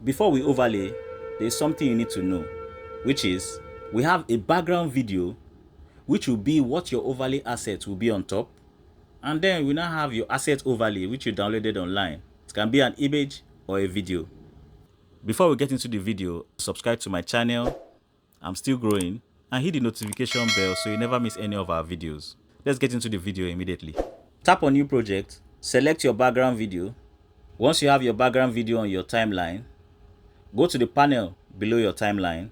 Before we overlay, there's something you need to know, which is we have a background video which will be what your overlay assets will be on top, and then we now have your asset overlay which you downloaded online. It can be an image or a video. Before we get into the video, subscribe to my channel. I'm still growing, and hit the notification bell so you never miss any of our videos. Let's get into the video immediately. Tap on new project, select your background video. Once you have your background video on your timeline, go to the panel below your timeline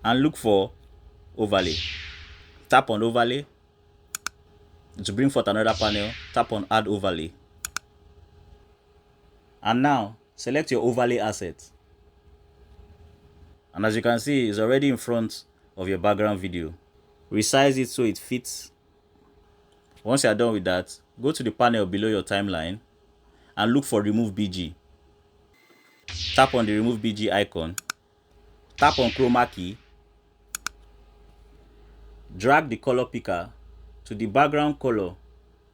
and look for overlay. Tap on overlay. To bring forth another panel, tap on add overlay. And now select your overlay asset. And as you can see, it's already in front of your background video. Resize it so it fits. Once you are done with that, go to the panel below your timeline and look for remove BG. Tap on the remove BG icon. Tap on chroma key. Drag the color picker to the background color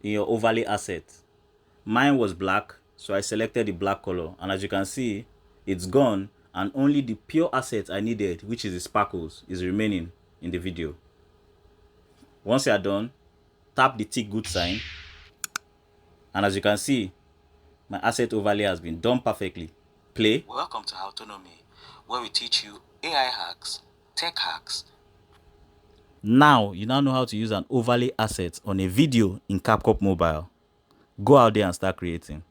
in your overlay asset. Mine was black, so I selected the black color, and as you can see, it's gone, and only the pure asset I needed, which is the sparkles, is remaining in the video. Once you are done, tap the tick good sign, and as you can see, my asset overlay has been done perfectly. Play. Welcome to Howtonomy, where we teach you AI hacks, tech hacks. Now you know how to use an overlay asset on a video in CapCut Mobile. Go out there and start creating.